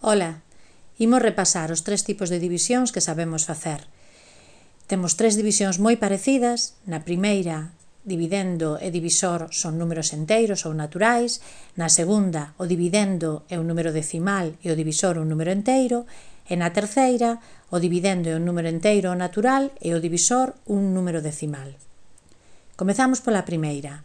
Ola, imos repasar os tres tipos de divisións que sabemos facer. Temos tres divisións moi parecidas. Na primeira, dividendo e divisor son números enteiros ou naturais. Na segunda, o dividendo é un número decimal e o divisor un número enteiro. E na terceira, o dividendo é un número enteiro ou natural e o divisor un número decimal. Comezamos pola primeira.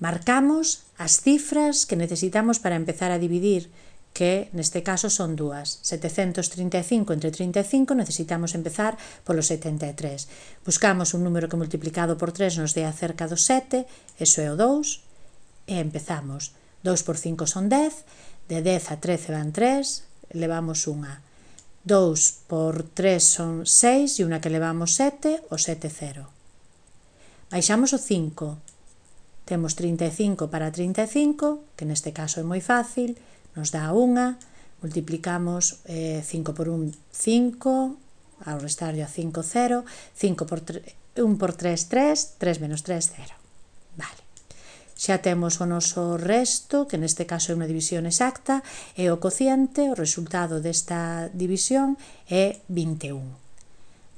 Marcamos as cifras que necesitamos para empezar a dividir, que neste caso son dúas. 735 entre 35 necesitamos empezar polo 73. Buscamos un número que multiplicado por 3 nos dé acerca do 7, eso é o 2, e empezamos. 2 por 5 son 10, de 10 a 13 van 3, levamos unha. 2 por 3 son 6 e unha que levamos 7, o 7, 0. Baixamos o 5. Temos 35 para 35, que neste caso é moi fácil, nos dá unha, multiplicamos 5 por 1, 5, ao restarlle a 5, 0, 1 por 3, 3, 3 menos 3, 0. Vale. Xa temos o noso resto, que neste caso é unha división exacta, e o cociente, o resultado desta división, é 21.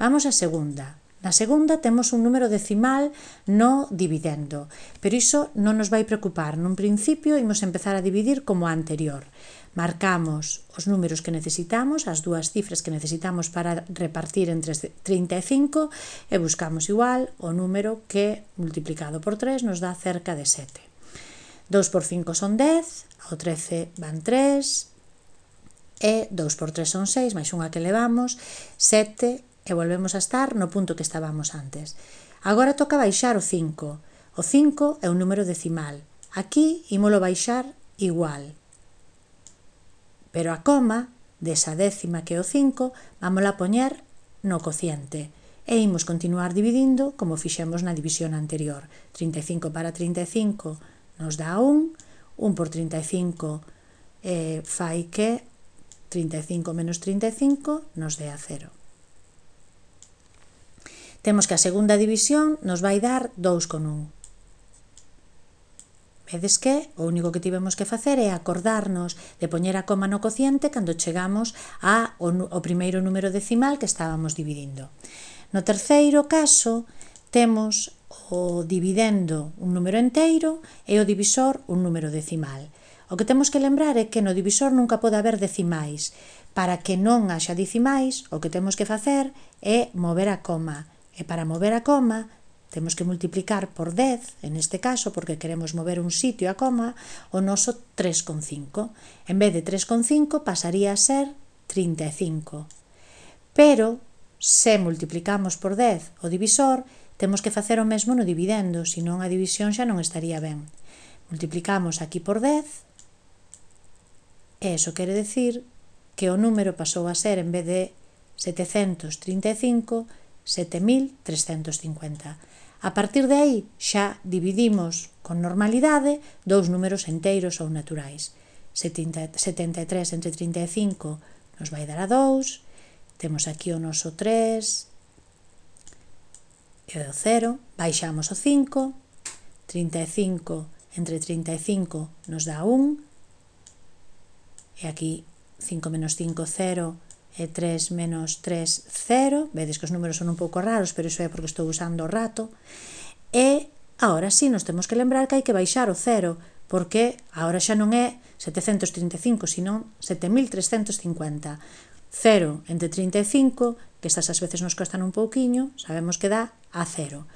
Vamos á segunda. Na segunda temos un número decimal no dividendo, pero iso non nos vai preocupar. Nun principio imos empezar a dividir como a anterior. Marcamos os números que necesitamos, as dúas cifras que necesitamos para repartir entre 35 e buscamos igual o número que multiplicado por 3 nos dá cerca de 7. 2 por 5 son 10, ao 13 van 3 e 2 por 3 son 6, máis unha que levamos, 7, e volvemos a estar no punto que estábamos antes. Agora toca baixar o 5. O 5 é un número decimal. Aquí ímolo baixar igual. Pero a coma desa décima que é o 5, vámola poñer no cociente. E imos continuar dividindo como fixemos na división anterior. 35 para 35 nos dá 1. 1 por 35 fai que 35 menos 35 nos dé a 0. Temos que a segunda división nos vai dar 2 con 1. Vedes que o único que tivemos que facer é acordarnos de poñer a coma no cociente cando chegamos ao primeiro número decimal que estábamos dividindo. No terceiro caso, temos o dividendo un número enteiro e o divisor un número decimal. O que temos que lembrar é que no divisor nunca pode haber decimais. Para que non haxa decimais, o que temos que facer é mover a coma. E para mover a coma, temos que multiplicar por 10, en este caso, porque queremos mover un sitio a coma, o noso 3,5. En vez de 3,5 pasaría a ser 35. Pero, se multiplicamos por 10 o divisor, temos que facer o mesmo no dividendo, senón a división xa non estaría ben. Multiplicamos aquí por 10, e iso quere decir que o número pasou a ser, en vez de 735, 7.350. A partir de aí xa dividimos con normalidade dous números enteiros ou naturais. 73 entre 35 nos vai dar a 2, temos aquí o noso 3 e o 0, baixamos o 5, 35 entre 35 nos dá 1, e aquí 5 menos 5, 0, e 3 menos 3, 0. Vedes que os números son un pouco raros, pero iso é porque estou usando o rato. E agora sí nos temos que lembrar que hai que baixar o 0, porque agora xa non é 735, senón 7.350. 0 entre 35, que estas ás veces nos costan un pouquiño, sabemos que dá a 0.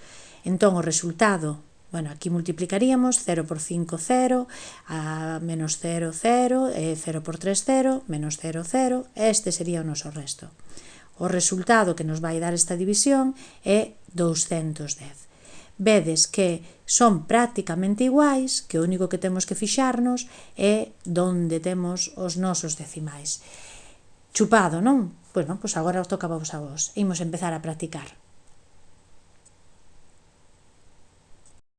Entón o resultado, aquí multiplicaríamos 0 por 5, 0, a menos 0, 0, 0 por 3, 0, menos 0, 0, este sería o noso resto. O resultado que nos vai dar esta división é 210. Vedes que son prácticamente iguais, que o único que temos que fixarnos é onde temos os nosos decimais. Chupado, non? Pois agora toca a vos. Imos empezar a practicar.